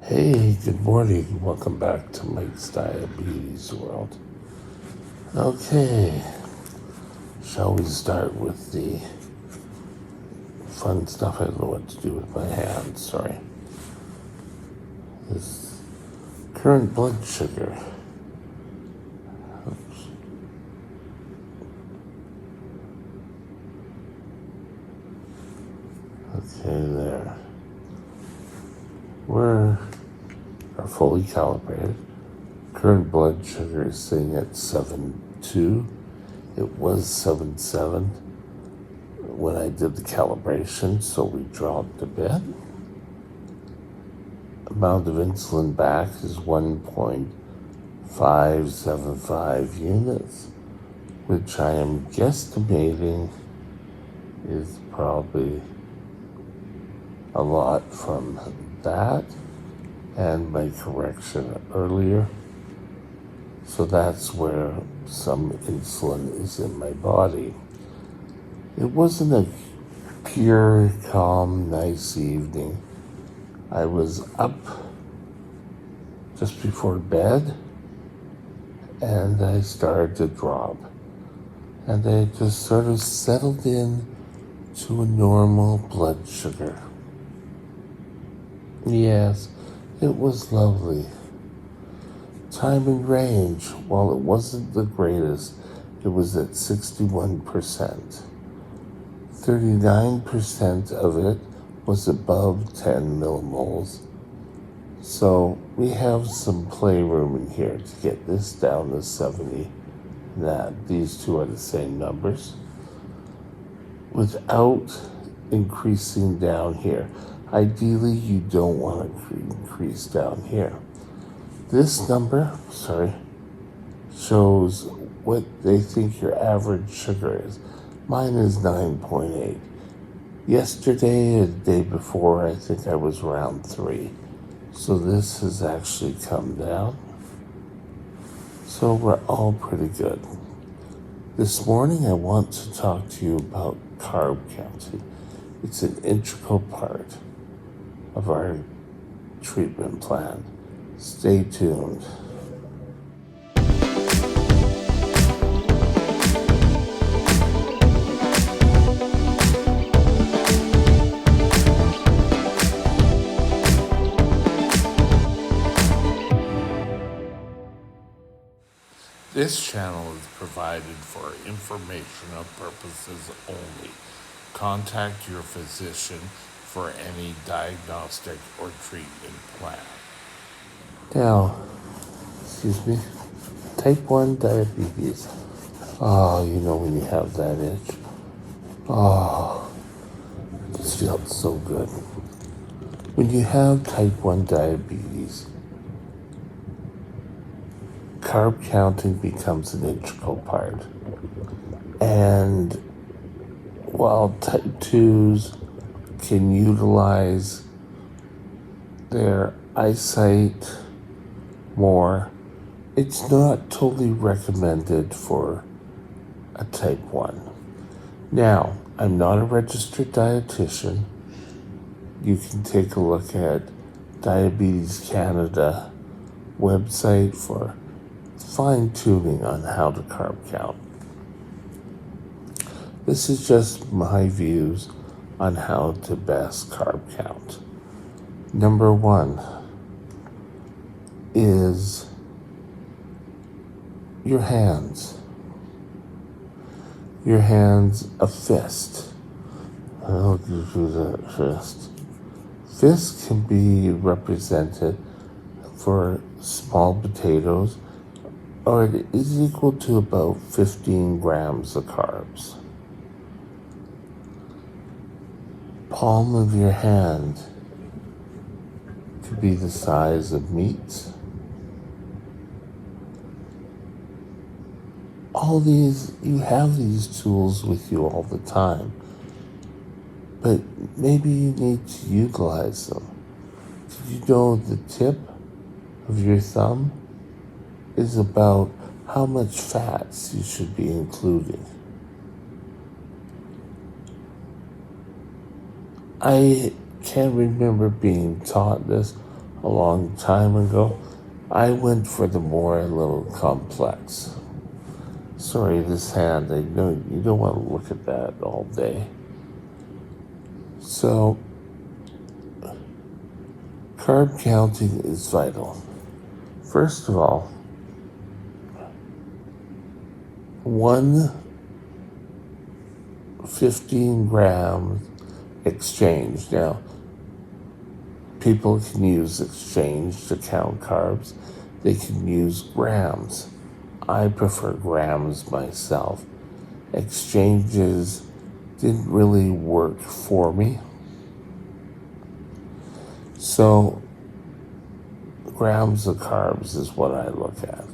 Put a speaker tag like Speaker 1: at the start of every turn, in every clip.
Speaker 1: Hey, good morning. Welcome back to Mike's Diabetes World. Okay, shall we start with the fun stuff? I don't know what to do with my hands, sorry. This current blood sugar. Oops. Okay, there. We're fully calibrated. Current blood sugar is sitting at 7.2. It was 7.7 when I did the calibration, so we dropped a bit. Amount of insulin back is 1.575 units, which I am guesstimating is probably a lot from that and my correction earlier. So that's where some insulin is in my body. It wasn't a pure, calm, nice evening. I was up just before bed and I started to drop. And I just sort of settled in to a normal blood sugar. Yes, it was lovely. Time in range, while it wasn't the greatest, it was at 61%. 39% of it was above 10 millimoles. So we have some playroom in here to get this down to 70. These two are the same numbers without increasing down here. Ideally, you don't want to increase down here. This number, shows what they think your average sugar is. Mine is 9.8. Yesterday and the day before, I think I was around 3. So this has actually come down. So we're all pretty good. This morning, I want to talk to you about carb counting. It's an integral part of our treatment plan. Stay tuned. This channel is provided for informational purposes only. Contact your physician for any diagnostic or treatment plan. Now, type 1 diabetes. Oh, you know when you have that itch. Oh, it just felt so good. When you have type 1 diabetes, carb counting becomes an integral part. And while type 2s can utilize their eyesight more, it's not totally recommended for a type 1. Now, I'm not a registered dietitian. You can take a look at Diabetes Canada website for fine-tuning on how to carb count. This is just my views on how to best carb count. Number 1 is your hands. Your hands, a fist. I'll give you that fist. Fist can be represented for small potatoes, or it is equal to about 15 grams of carbs. Palm of your hand could be the size of meat. All these, you have these tools with you all the time, but maybe you need to utilize them. Did you know the tip of your thumb is about how much fats you should be including? I can't remember being taught this a long time ago, I went for the more a little complex. Sorry, this hand, I know you don't want to look at that all day. So, carb counting is vital. First of all, 1 15 grams exchange. Now, people can use exchange to count carbs. They can use grams. I prefer grams myself. Exchanges didn't really work for me. So, grams of carbs is what I look at.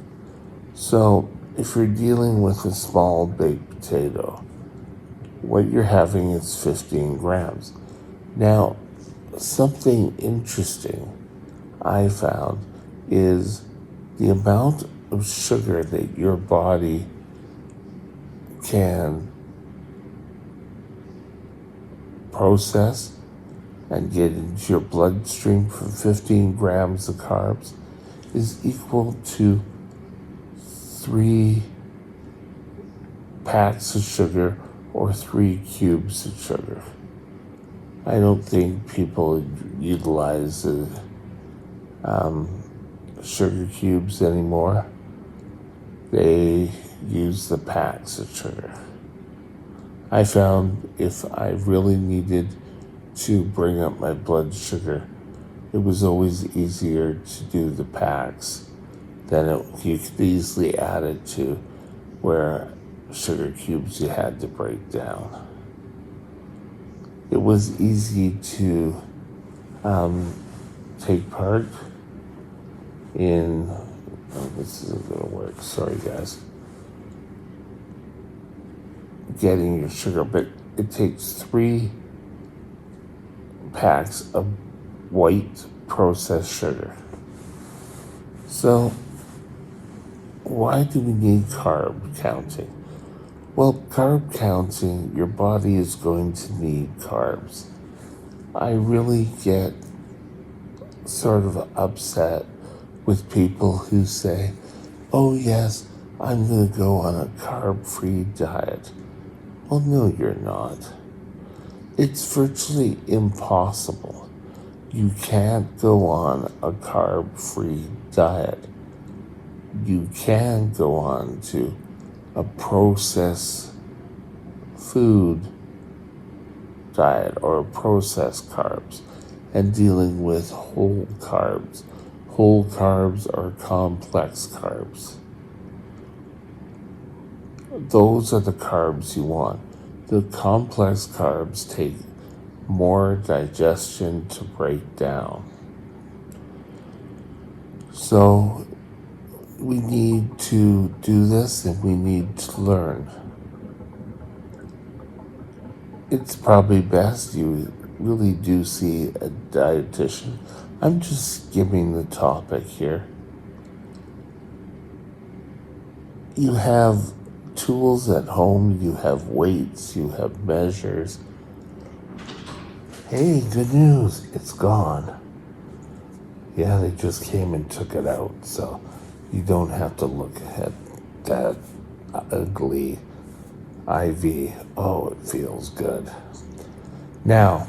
Speaker 1: So, if you're dealing with a small baked potato, what you're having is 15 grams. Now, something interesting I found is the amount of sugar that your body can process and get into your bloodstream from 15 grams of carbs is equal to 3 packs of sugar or 3 cubes of sugar. I don't think people utilize the sugar cubes anymore. They use the packs of sugar. I found if I really needed to bring up my blood sugar, it was always easier to do the packs than you could easily add it to where sugar cubes you had to break down. It was easy to take part in, this isn't going to work, sorry guys, getting your sugar, but it takes 3 packs of white processed sugar. So, why do we need carb counting? Well, carb counting, your body is going to need carbs. I really get sort of upset with people who say, oh yes, I'm going to go on a carb-free diet. Well, no, you're not. It's virtually impossible. You can't go on a carb-free diet. You can go on to a processed food diet or processed carbs and dealing with whole carbs. Whole carbs or complex carbs. Those are the carbs you want. The complex carbs take more digestion to break down. So we need to do this and we need to learn. It's probably best you really do see a dietitian. I'm just skimming the topic here. You have tools at home, you have weights, you have measures. Hey, good news, it's gone. Yeah, they just came and took it out, so you don't have to look at that ugly IV. Oh, it feels good. Now,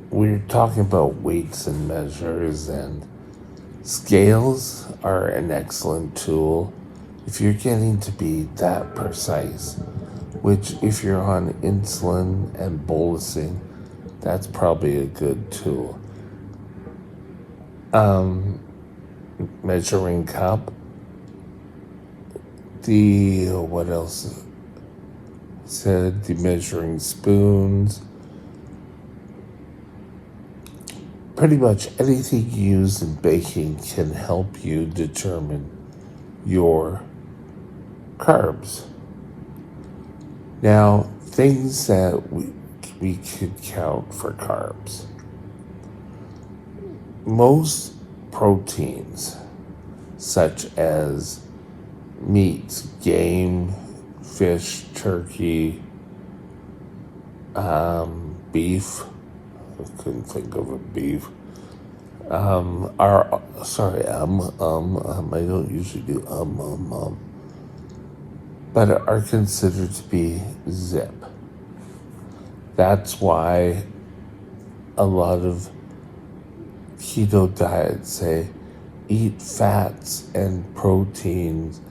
Speaker 1: we're talking about weights and measures, and scales are an excellent tool if you're getting to be that precise, which if you're on insulin and bolusing, that's probably a good tool. Measuring cup, what else said, the measuring spoons, pretty much anything used in baking can help you determine your carbs. Now, things that we could count for carbs. Most proteins, such as meats, game, fish, turkey, beef, I couldn't think of a beef, are, sorry, I don't usually do, but are considered to be zip. That's why a lot of keto diets say eat fats and proteins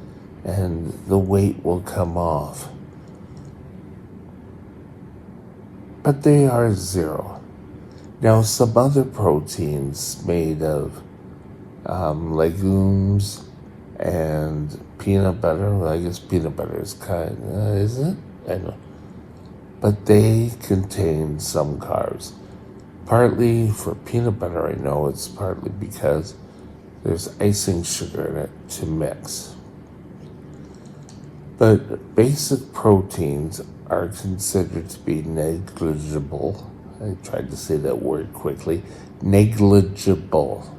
Speaker 1: and the weight will come off. But they are zero. Now, some other proteins made of legumes and peanut butter, well, I guess peanut butter is is it? I don't know. But they contain some carbs. Partly for peanut butter, I know it's partly because there's icing sugar in it to mix. But basic proteins are considered to be negligible. I tried to say that word quickly. Negligible.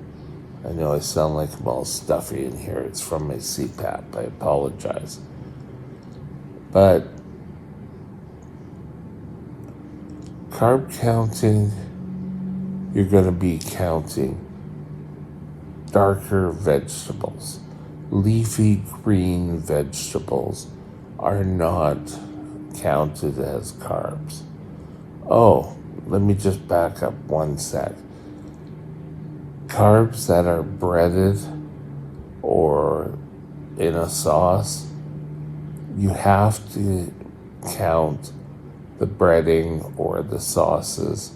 Speaker 1: I know I sound like I'm all stuffy in here. It's from my CPAP. I apologize. But carb counting, you're going to be counting darker vegetables. Leafy green vegetables are not counted as carbs. Oh, let me just back up one sec. Carbs that are breaded or in a sauce, you have to count the breading or the sauces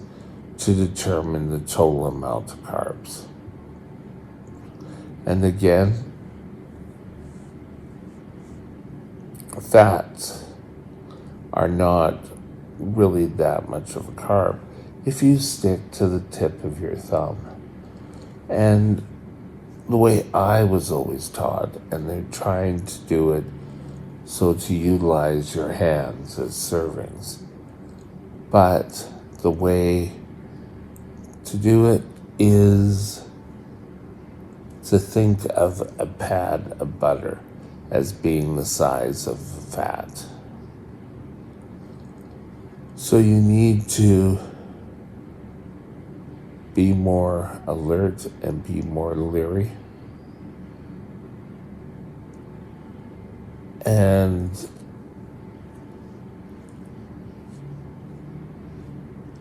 Speaker 1: to determine the total amount of carbs. And again, fats are not really that much of a carb if you stick to the tip of your thumb. And the way I was always taught, and they're trying to do it so to utilize your hands as servings. But the way to do it is to think of a pad of butter as being the size of fat. So you need to be more alert and be more leery. And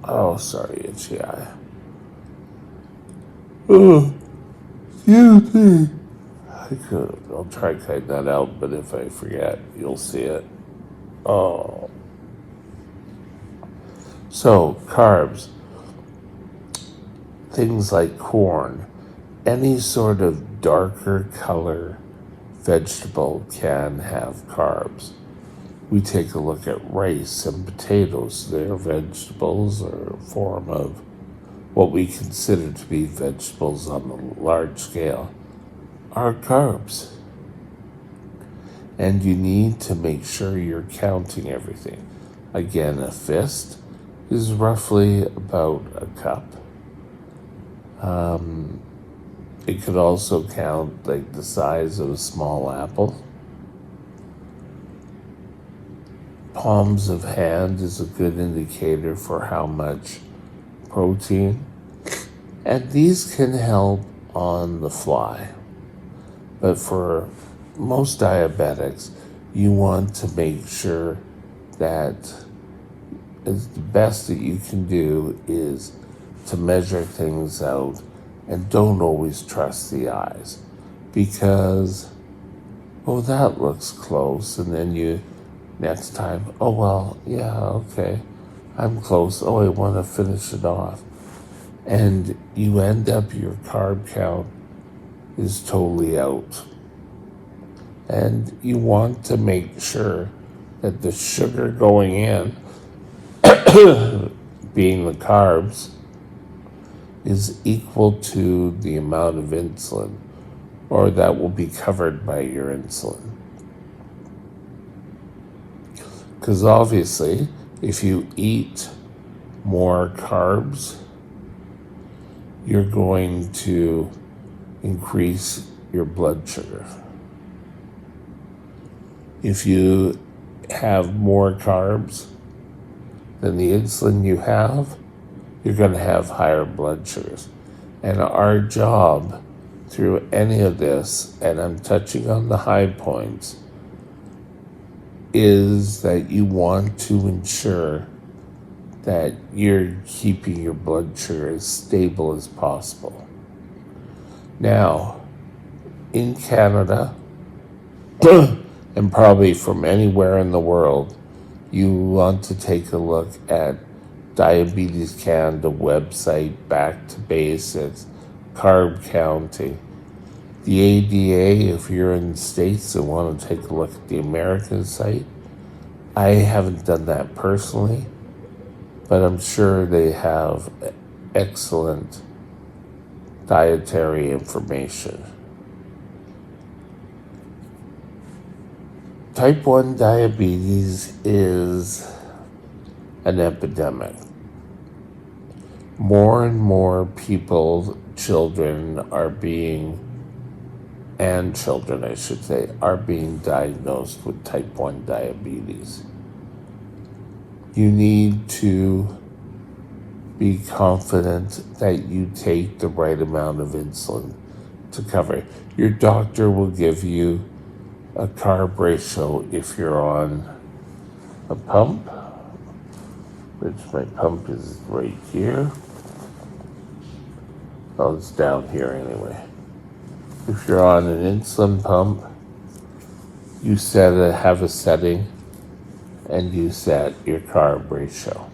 Speaker 1: oh, sorry, itchy eye. Oh, excuse me. I'll try to cut that out, but if I forget, you'll see it. Oh. So, carbs. Things like corn, any sort of darker color vegetable can have carbs. We take a look at rice and potatoes. They're vegetables or a form of what we consider to be vegetables on the large scale are carbs. And you need to make sure you're counting everything. Again, a fist is roughly about a cup. It could also count like the size of a small apple. Palms of hand is a good indicator for how much protein. And these can help on the fly. But for most diabetics, you want to make sure that the best that you can do is to measure things out and don't always trust the eyes because, oh, that looks close. And then you, next time, oh, well, yeah, okay, I'm close. Oh, I want to finish it off. And you end up, your carb count is totally out. And you want to make sure that the sugar going in, being the carbs, is equal to the amount of insulin, or that will be covered by your insulin. Because obviously, if you eat more carbs, you're going to increase your blood sugar. If you have more carbs than the insulin you have, you're going to have higher blood sugars. And our job through any of this, and I'm touching on the high points, is that you want to ensure that you're keeping your blood sugar as stable as possible. Now, in Canada, and probably from anywhere in the world, you want to take a look at Diabetes Canada website, back to basics, carb counting. The ADA, if you're in the States and want to take a look at the American site, I haven't done that personally, but I'm sure they have excellent dietary information. Type 1 diabetes is an epidemic. More and more people, children I should say, are being diagnosed with type 1 diabetes. You need to be confident that you take the right amount of insulin to cover it. Your doctor will give you a carb ratio if you're on a pump, which my pump is right here. Oh, it's down here anyway. If you're on an insulin pump, you have a setting and you set your carb ratio.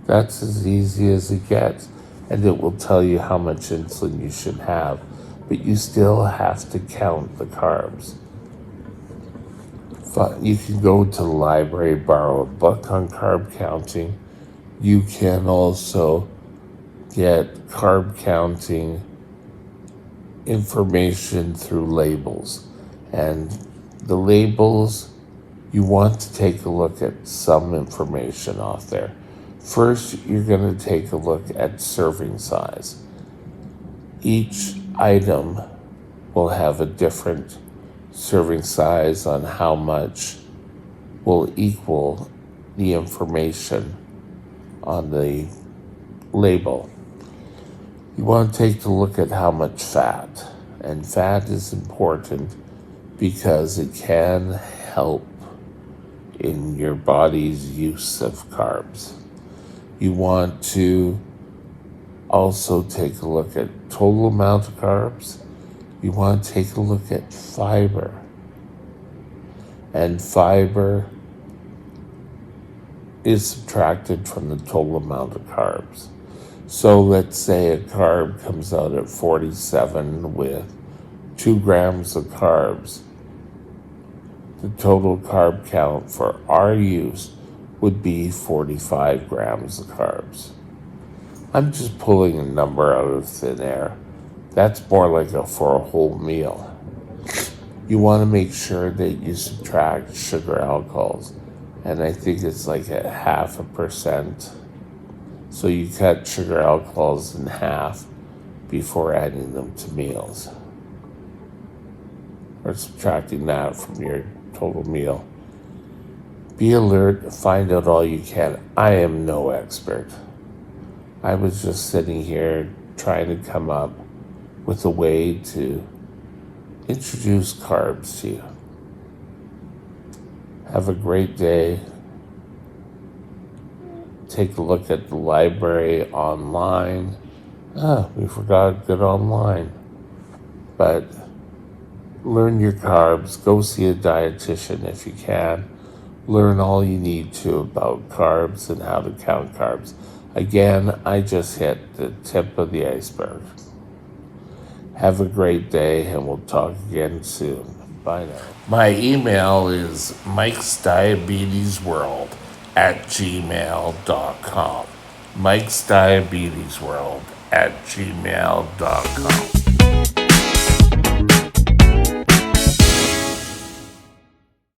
Speaker 1: That's as easy as it gets, and it will tell you how much insulin you should have, but you still have to count the carbs. You can go to the library, borrow a book on carb counting. You can also get carb counting information through labels. And the labels, you want to take a look at some information off there. First, you're going to take a look at serving size. Each item will have a different serving size on how much will equal the information on the label. You want to take a look at how much fat, and fat is important because it can help in your body's use of carbs. You want to also take a look at total amount of carbs. You want to take a look at fiber. And fiber is subtracted from the total amount of carbs. So let's say a carb comes out at 47 with 2 grams of carbs. The total carb count for our use would be 45 grams of carbs. I'm just pulling a number out of thin air. That's more like for a whole meal. You want to make sure that you subtract sugar alcohols, and I think it's like a 0.5%. So you cut sugar alcohols in half before adding them to meals, or subtracting that from your total meal. Be alert, find out all you can. I am no expert. I was just sitting here trying to come up with a way to introduce carbs to you. Have a great day. Take a look at the library online. We forgot good online. But learn your carbs. Go see a dietitian if you can. Learn all you need to about carbs and how to count carbs. Again, I just hit the tip of the iceberg. Have a great day, and we'll talk again soon. Bye now. My email is mikesdiabetesworld@gmail.com. mikesdiabetesworld@gmail.com.